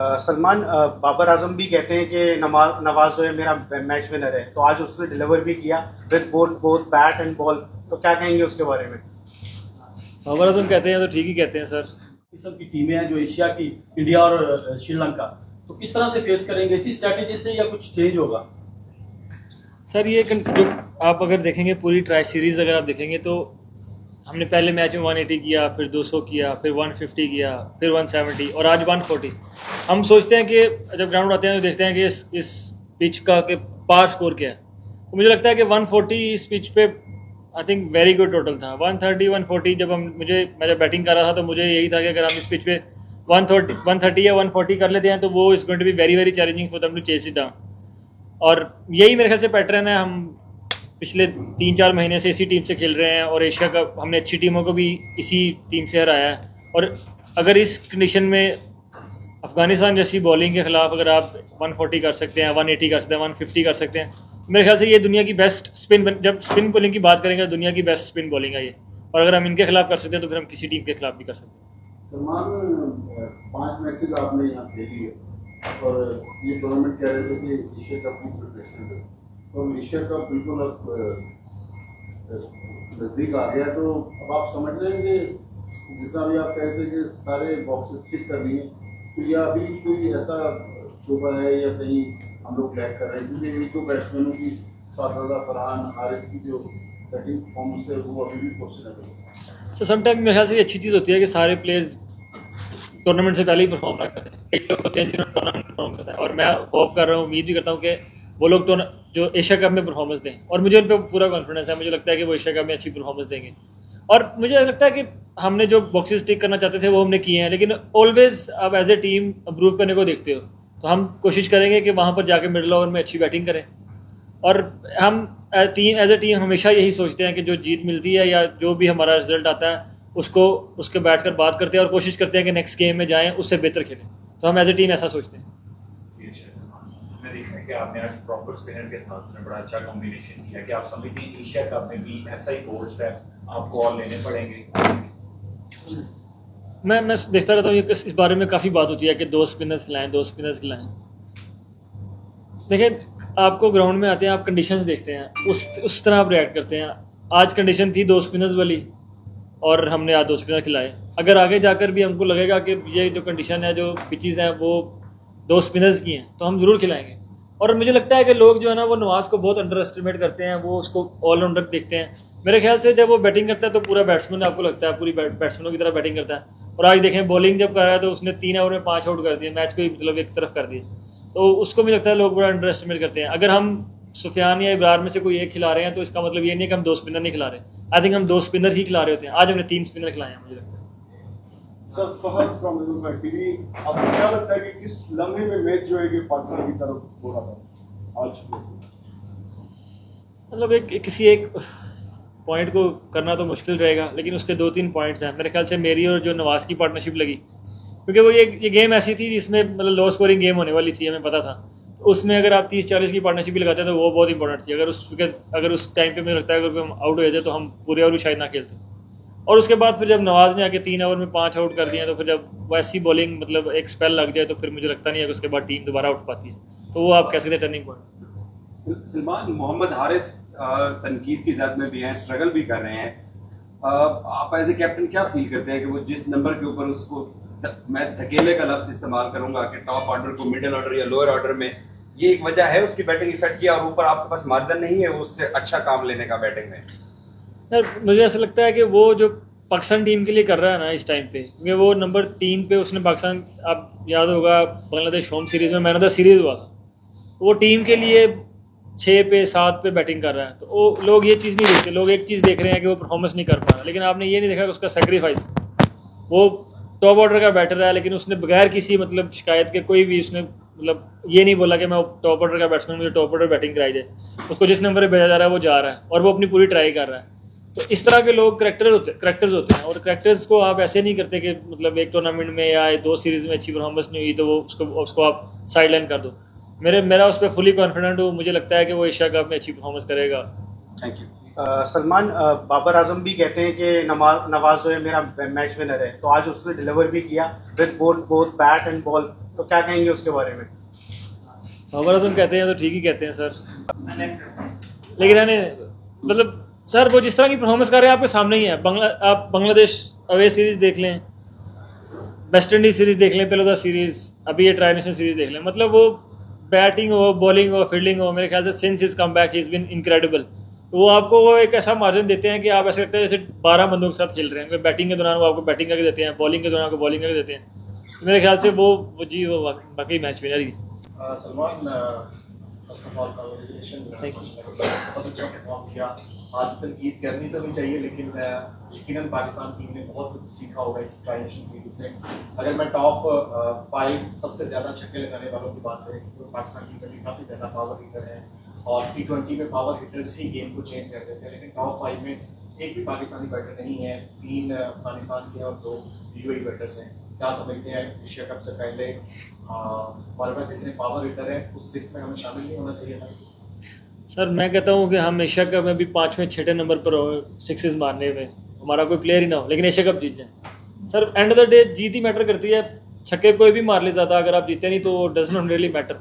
सलमान, बाबर आजम भी कहते हैं कि नवाज जो है मेरा मैच विनर है, तो आज उसने डिलीवर भी किया with both bat and ball. तो क्या कहेंगे उसके बारे में? बाबर आजम कहते हैं तो ठीक ही कहते हैं सर। इस सब की टीमें हैं जो एशिया की, इंडिया और श्रीलंका, तो किस तरह से फेस करेंगे? इसी स्ट्रैटेजी से या कुछ चेंज होगा? सर ये जो आप अगर देखेंगे पूरी ट्राई सीरीज़ अगर आप देखेंगे तो हमने पहले मैच में 180 किया, फिर 200 किया, फिर 150 किया, फिर 170 और आज 140। हम सोचते हैं कि जब ग्राउंड आते हैं तो देखते हैं कि इस पिच का के पार स्कोर क्या है, तो मुझे लगता है कि 140 इस पिच पे I think very good total था। 130 140 मैं जब बैटिंग कर रहा था तो मुझे यही था कि अगर हम इस पिच पे 130 या 140 कर लेते हैं तो वो is going to be very very challenging for them to chase it down. और यही मेरे ख्याल से पैटर्न है। हम पिछले 3-4 महीने से इसी टीम से खेल रहे हैं और एशिया का हमने अच्छी टीमों को भी इसी टीम से हराया है। और अगर इस कंडीशन में अफगानिस्तान जैसी बॉलिंग के खिलाफ अगर आप 140 कर सकते हैं, 180 कर सकते हैं, 150 कर सकते हैं, मेरे ख्याल से ये दुनिया की बेस्ट जब स्पिन बॉलिंग की बात करेंगे तो दुनिया की बेस्ट स्पिन बॉलिंग है ये। और अगर हम इनके खिलाफ कर सकते हैं तो फिर हम किसी टीम के खिलाफ भी कर सकते हैं। सलमान, 5 मैचेस आपने यहाँ खेली है और ये टूर्नामेंट कह रहे थे कि एशिया कप की प्रिपरेशन है और एशिया कप बिल्कुल अब नज़दीक आ गया, तो अब आप समझ रहे हैं कि जिस तरह भी आप कह रहे थे कि सारे बॉक्सेस टिक कर लिए, तो यह अभी कोई ऐसा शोभा है या कहीं हम लोग लैग कर रहे हैं? क्योंकि एक तो बैट्समैनों की सादादा फरहान हारिस की जो बैटिंग परफॉर्मेंस है वो अभी भी क्वेश्चनेबल है। तो समटाइम मेरे ख्याल से ये अच्छी चीज़ होती है कि सारे प्लेयर्स टूर्नामेंट से पहले ही परफॉर्म ना करते हैं। कई लोग होते हैं जिन्होंने टूर्नामेंट परफॉर्म करता है और मैं होप कर रहा हूँ, उम्मीद भी करता हूँ कि वो लोग तो जो एशिया कप में परफॉर्मेंस दें, और मुझे उन पर पूरा कॉन्फिडेंस है। मुझे लगता है कि वो एशिया कप में अच्छी परफॉर्मेंस देंगे। और मुझे लगता है कि हमने जो बॉक्सेस टिक करना चाहते थे वो हमने किए हैं, लेकिन ऑलवेज आप एज ए टीम इम्प्रूव करने को देखते हो, तो हम कोशिश करेंगे कि वहाँ पर जाके मिडिल ओवर में अच्छी बैटिंग करें। और हम एज ए टीम हमेशा यही सोचते हैं कि जो जीत मिलती है या जो भी हमारा रिजल्ट आता है उसको उसके बैठ कर बात करते हैं और कोशिश करते हैं कि नेक्स्ट गेम में जाएं उससे बेहतर खेलें। तो हम एज ए टीम ऐसा सोचते हैं। हमने देखा है कि आपने आज प्रॉपर स्पिनर के साथ में बड़ा अच्छा कॉम्बिनेशन किया कि आप समझते हैं एशिया कप में भी ऐसा ही कोर्स है, आपको और लेने पड़ेंगे? मैं देखता रहता हूँ इस बारे में काफ़ी बात होती है कि 2 स्पिनर्स खिलाएं। देखिए, आपको ग्राउंड में आते हैं, आप कंडीशंस देखते हैं, उस तरह आप रिएक्ट करते हैं। आज कंडीशन थी 2 स्पिनर्स वाली और हमने आज 2 स्पिनर खिलाए। अगर आगे जाकर भी हमको लगेगा कि ये जो कंडीशन है, जो पिचेज़ हैं वो 2 स्पिनर्स की हैं, तो हम ज़रूर खिलाएंगे। और मुझे लगता है कि लोग जो है ना वो नवाज़ को बहुत अंडर एस्टिमेट करते हैं, वो उसको ऑलराउंडर देखते हैं। मेरे ख्याल से जब वो बैटिंग करता है तो पूरा बैट्समैन आपको लगता है पूरी बैट्समैनों की तरह बैटिंग करता है। और आज देखें बॉलिंग जब कर रहा है तो उसने 3 ओवर में 5 आउट कर दिए, मैच को मतलब एक तरफ कर दिया। तो उसको मुझे लगता है लोग बड़ा अंडर एस्टिमेट करते हैं। अगर हम सुफियान या इब्रार में से कोई एक खिला रहे हैं तो इसका मतलब ये नहीं कि हम 2 स्पिनर नहीं खिला रहे। आई थिंक हम 2 स्पिनर ही खिला रहे होते हैं। आज हमने 3 स्पिनर खिलाए हैं मुझे लगता है। Sir, Fahad from news TV, आपको क्या लगता है कि किस लम्हे में मैच जो है कि पाकिस्तान की तरफ हो रहा था आज? मतलब किसी एक पॉइंट को करना तो मुश्किल रहेगा, लेकिन उसके 2-3 पॉइंट्स हैं मेरे ख्याल से। मेरी और जो नवाज़ की पार्टनरशिप लगी, क्योंकि वो ये गेम ऐसी थी जिसमें मतलब लो स्कोरिंग गेम होने वाली थी, हमें पता था। तो उसमें अगर आप 30-40 की पार्टनरशिप भी लगाते हैं तो वो बहुत इंपॉर्टेंट थी। अगर उस टाइम पे मुझे लगता है अगर हम आउट हो जाते तो हम पूरे ओवर भी शायद ना खेलते। और उसके बाद फिर जब नवाज़ ने आके 3 ओवर में 5 आउट कर दिए, तो फिर जब वैसी बॉलिंग मतलब एक स्पेल लग जाए तो फिर मुझे लगता नहीं है कि उसके बाद टीम दोबारा उठ पाती है। तो वो आप कह सकते हैं टर्निंग पॉइंट। सलमान, मोहम्मद हारिस तनकीद की जद में भी हैं, स्ट्रगल भी कर रहे हैं। आप एज ए कैप्टन क्या फील करते हैं कि वो जिस नंबर के ऊपर उसको मैं धकेले का लफ्ज़ इस्तेमाल करूंगा कि टॉप ऑर्डर को मिडिल ऑर्डर या लोअर ऑर्डर में, ये एक वजह है उसकी बैटिंग इफेक्ट किया, और ऊपर आपके पास मार्जिन नहीं है उससे अच्छा काम लेने का बैटिंग में? यार मुझे ऐसा लगता है कि वो जो पाकिस्तान टीम के लिए कर रहा है ना इस टाइम पे, क्योंकि वो नंबर 3 पे उसने पाकिस्तान, आप याद होगा बांग्लादेश होम सीरीज़ में मैन ऑफ द सीरीज़ हुआ था, वो टीम के लिए 6 पे 7 पे बैटिंग कर रहा है। तो वो लोग ये चीज़ नहीं देखते। लोग एक चीज़ देख रहे हैं कि वो परफॉर्मेंस नहीं कर पा रहा, लेकिन आपने ये नहीं देखा कि उसका सेक्रीफाइस, वो टॉप ऑर्डर का बैटर है लेकिन उसने बगैर किसी मतलब शिकायत के कोई भी उसने मतलब ये नहीं बोला कि मैं टॉप ऑर्डर का बैट्समैन, मुझे टॉप ऑर्डर बैटिंग कराई जाए। उसको जिस नंबर पे भेजा जा रहा है वो जा रहा है और वो अपनी पूरी ट्राई कर रहा है। तो इस तरह के लोग करेक्टर्स होते हैं, और करेक्टर्स को आप ऐसे नहीं करते कि मतलब एक टूर्नामेंट में या 2 सीरीज़ में अच्छी परफॉर्मेंस नहीं हुई तो वो उसको आप साइड लाइन कर दो। मेरा उस पर फुली कॉन्फिडेंट हूँ। मुझे लगता है कि वो एशिया कप में अच्छी परफॉर्मेंस करेगा। Thank you. सलमान, बाबर आजम भी कहते हैं कि नवाज जो है मेरा मैच विनर है, तो आज उसने डिलीवर भी किया with both bat and ball, तो क्या कहेंगे उसके बारे में? बाबर आजम कहते हैं तो ठीक ही कहते हैं सर, लेकिन मतलब सर वो जिस तरह की परफॉर्मेंस कर रहे हैं आपके सामने ही है। आप बांग्लादेश अवे सीरीज देख लें, वेस्ट इंडीज सीरीज देख लें, पहले सीरीज, अभी ये ट्राई नेशन सीरीज देख लें, मतलब वो बैटिंग हो, बॉलिंग हो, फील्डिंग हो, मेरे ख्याल से since his comeback he is been incredible. तो वो आपको वो एक ऐसा मार्जिन देते हैं कि आप ऐसे लगता है जैसे 12 बंदों के साथ खेल रहे हैं। बैटिंग के दौरान वो आपको बैटिंग करके देते हैं, बॉलिंग के दौरान आपको बॉलिंग करके देते हैं। तो मेरे ख्याल से वो बाकी match winner he. Salman, first of all congratulation, बहुत अच्छा परफॉर्म किया। आज तनकीद करनी तो नहीं चाहिए, लेकिन यकीनन पाकिस्तान टीम ने बहुत कुछ सीखा होगा इस ट्राई नेशन सीरीज में। अगर मैं टॉप 5 सबसे ज़्यादा छक्के लगाने वालों की बात करें तो पाकिस्तान टीम में काफ़ी ज़्यादा पावर हिटर हैं, और T20 में पावर हिटर्स ही गेम को चेंज कर देते हैं। लेकिन टॉप 5 में एक भी पाकिस्तानी बैटर नहीं है, 3 अफगानिस्तान के और 2 UAE बैटर्स हैं। क्या समझते हैं एशिया कप से पहले हमारे पास जितने पावर हिटर हैं उस लिस्ट में हमें शामिल नहीं होना चाहिए था? सर मैं कहता हूँ कि हम एशिया कप में भी 5वें 6ठे नंबर पर हो, सिक्सेस मारने में हमारा कोई प्लेयर ही ना हो, लेकिन एशिया कप जीत जाए। Sir end of the day Jeet he matter करती है, छक्के कोई भी मार ले ज़्यादा, अगर आप जीते नहीं तो डज नॉट रियली मैटर।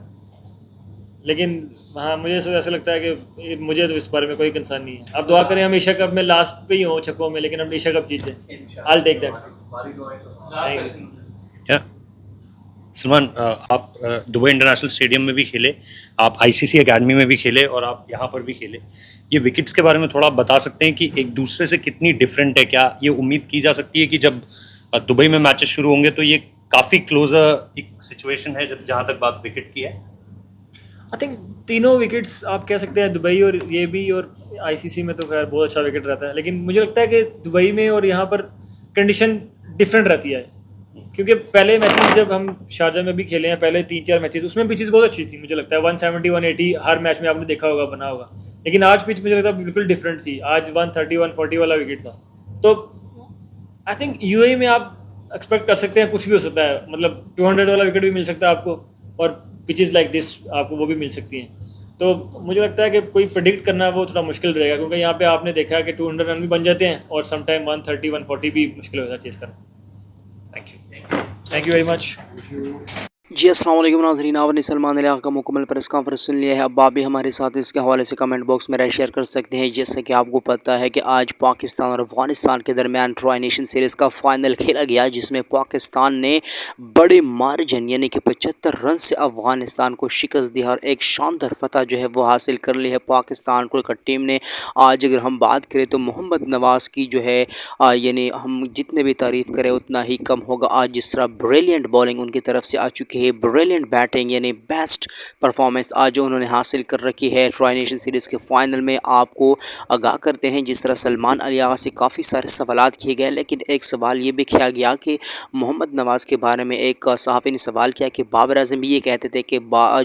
लेकिन हाँ, मुझे ऐसा लगता है कि मुझे तो इस बारे में कोई कंसर्न नहीं है। आप दुआ करें हम एशिया कप में लास्ट पे ही हों छक्कों में, लेकिन हम एशिया कप जीत जाए। I take that. हमारी दुआएं तो क्या सलमान, आप दुबई इंटरनेशनल स्टेडियम में भी खेले, आप ICC एकेडमी में भी खेले और आप यहाँ पर भी खेले। ये विकेट्स के बारे में थोड़ा बता सकते हैं कि एक दूसरे से कितनी डिफरेंट है? क्या ये उम्मीद की जा सकती है कि जब दुबई में मैचेस शुरू होंगे तो ये काफ़ी क्लोजर एक सिचुएशन है जब जहाँ तक बात विकेट की है? आई थिंक तीनों विकेट्स आप कह सकते हैं, दुबई और ये भी, और ICC में तो खैर बहुत अच्छा विकेट रहता है, लेकिन मुझे लगता है कि दुबई में और यहाँ पर कंडीशन डिफरेंट रहती है। क्योंकि पहले मैचेस जब हम शारजा में भी खेले हैं, पहले 3-4 मैचेस, उसमें पिचेस बहुत अच्छी थी। मुझे लगता है 170 180 हर मैच में आपने देखा होगा, बना होगा। लेकिन आज पिच मुझे लगता है बिल्कुल डिफरेंट थी। आज 130 140 वाला विकेट था। तो आई थिंक UAE में आप एक्सपेक्ट कर सकते हैं कुछ भी हो सकता है, मतलब 200 वाला विकेट भी मिल सकता है आपको, और पिचेस लाइक दिस आपको वो भी मिल सकती हैं। तो मुझे लगता है कि कोई प्रेडिक्ट करना वो थोड़ा मुश्किल रहेगा, क्योंकि यहाँ पे आपने देखा है कि 200 रन भी बन जाते हैं और समटाइम 130 140 भी मुश्किल हो जाता है चेस करना। Thank you very much. जी अस्सलाम वालेकुम नाज़रीन, आपने सलमान अली का मुकम्मल प्रेस कॉन्फ्रेंस सुन लिया है। अब आप भी हमारे साथ इसके हवाले से कमेंट बॉक्स में राय शेयर कर सकते हैं। जैसे कि आपको पता है कि आज पाकिस्तान और अफगानिस्तान के दरमियान ट्राई नेशन सीरीज़ का फाइनल खेला गया, जिसमें पाकिस्तान ने बड़े मार्जिन यानी कि 75 रन से अफगानिस्तान को शिकस्त दी और एक शानदार फतह जो है वो हासिल कर ली है पाकिस्तान क्रिकेट टीम ने। आज अगर हम बात करें तो मोहम्मद नवाज़ की जो है यानी हम जितने भी तारीफ़ करें उतना ही कम होगा। आज जिस तरह ब्रिलियंट बॉलिंग उनकी तरफ से आ चुकी है, ब्रिलियंट बैटिंग यानी बेस्ट परफॉर्मेंस आज उन्होंने हासिल कर रखी है ट्राई नेशन सीरीज़ के फाइनल में। आपको आगाह करते हैं, जिस तरह सलमान अली से काफ़ी सारे सवालात किए गए, लेकिन एक सवाल ये भी किया गया कि मोहम्मद नवाज़ के बारे में एक सहाफ़ी ने सवाल किया कि बाबर आज़म भी ये कहते थे कि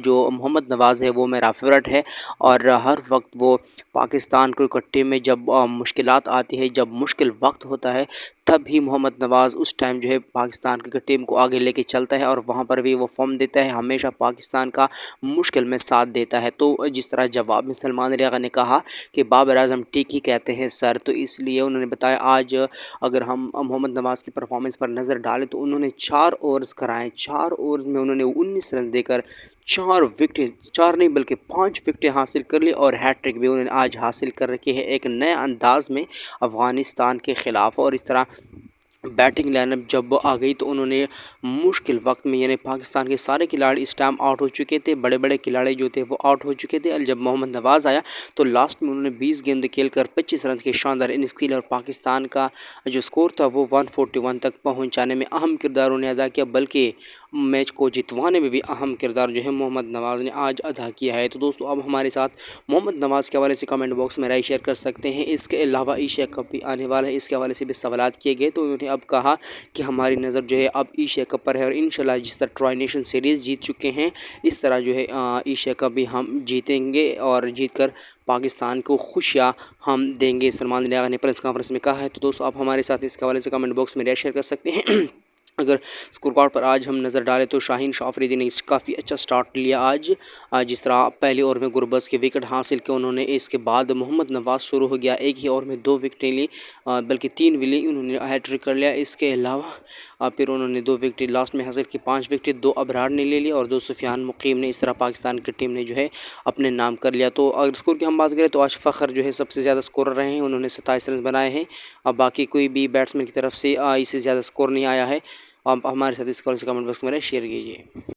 जो मोहम्मद नवाज़ है वो मेरा फेवरेट है, और हर वक्त वो पाकिस्तान क्रिकेट टीम में जब मुश्किलात आती है, जब मुश्किल वक्त होता है, तब भी मोहम्मद नवाज़ उस टाइम जो है पाकिस्तान क्रिकेट टीम को आगे लेके चलता है और वहाँ पर भी वो फॉर्म देता है, हमेशा पाकिस्तान का मुश्किल में साथ देता है। तो जिस तरह जवाब में सलमान अली ने कहा कि बाबर आज़म ठीक ही कहते हैं सर, तो इसलिए उन्होंने बताया आज अगर हम मोहम्मद नवाज़ की परफॉर्मेंस पर नज़र डालें तो उन्होंने 4 ओवर्स कराएँ, 4 ओवर्स में उन्होंने 19 रन देकर 4 विकेटें, 4 नहीं बल्कि 5 विकेटें हासिल कर ली, और हैट्रिक भी उन्होंने आज हासिल कर रखी है एक नए अंदाज में अफ़गानिस्तान के ख़िलाफ़। और इस तरह बैटिंग लाइनअप जब आ गई तो उन्होंने मुश्किल वक्त में, यानी पाकिस्तान के सारे खिलाड़ी इस टाइम आउट हो चुके थे, बड़े बड़े खिलाड़ी जो थे वो आउट हो चुके थे, और जब मोहम्मद नवाज़ आया तो लास्ट में उन्होंने 20 गेंद खेलकर 25 रन के शानदार इनिंग्स खेले, और पाकिस्तान का जो स्कोर था वो 141 तक पहुंचाने में अहम किरदार उन्हें अदा किया, बल्कि मैच को जितवाने में भी अहम किरदार जो है मोहम्मद नवाज़ ने आज अदा किया है। तो दोस्तों अब हमारे साथ मोहम्मद नवाज़ के हवाले से कमेंट बॉक्स में राय शेयर कर सकते हैं। इसके अलावा एशिया कप भी आने वाला है, इसके हवाले से भी सवालात किए गए, तो उन्होंने अब कहा कि हमारी नज़र जो है अब एशिया कप पर है, और इंशाल्लाह जिस तरह ट्राई नेशन सीरीज़ जीत चुके हैं इस तरह जो है एशिया कप भी हम जीतेंगे, और जीतकर पाकिस्तान को खुशियाँ हम देंगे, सलमान अली ने प्रेस कॉन्फ्रेंस में कहा है। तो दोस्तों आप हमारे साथ इसके हवाले से कमेंट बॉक्स में राय शेयर कर सकते हैं। अगर स्कोर कार्ड पर आज हम नज़र डालें तो शाहीन शाफरीदी ने काफ़ी अच्छा स्टार्ट लिया आज। जिस तरह पहले ओवर में गुरबज के विकेट हासिल किए उन्होंने, इसके बाद मोहम्मद नवाज शुरू हो गया, एक ही ओवर में 2 विकेटें ली, बल्कि 3 भी ली, उन्होंने हैट्रिक कर लिया। इसके अलावा फिर उन्होंने 2 विकेटें लास्ट में हासिल की, 5 विकेटें 2 अबरार ने ले ली और 2 सुफियान मुकीम ने। इस तरह पाकिस्तान की टीम ने जो है अपने नाम कर लिया। तो अगर स्कोर की हम बात करें तो आज फ़खर जो है सबसे ज़्यादा स्कोरर रहे हैं, उन्होंने 27 रन बनाए हैं। अब बाकी कोई भी बैट्समैन की तरफ से इससे ज़्यादा स्कोर नहीं आया है। आप हमारे साथ इस कमेंट बॉक्स में शेयर कीजिए।